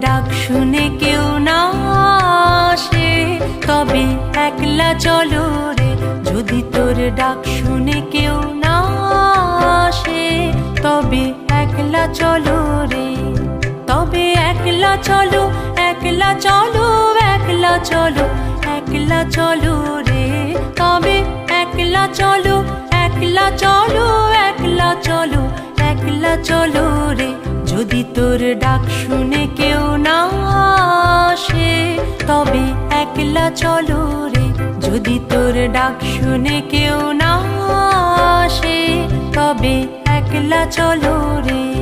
ডাক শুনে কেউ না আসে তবে একলা চলো রে। যদি তোর ডাক শুনে কেউ না আসে তবে একলা চলো রে। তবে একলা চলো, একলা চলো, একলা চলো, একলা চলো রে। তবে একলা চলো, একলা চলো, একলা চলো, একলা চলো রে। যদি তোর ডাক শুনে কেউ না আসে তবে একলা চলো রে। যদি তোর ডাক শুনে কেউ না আসে তবে একলা চলো রে।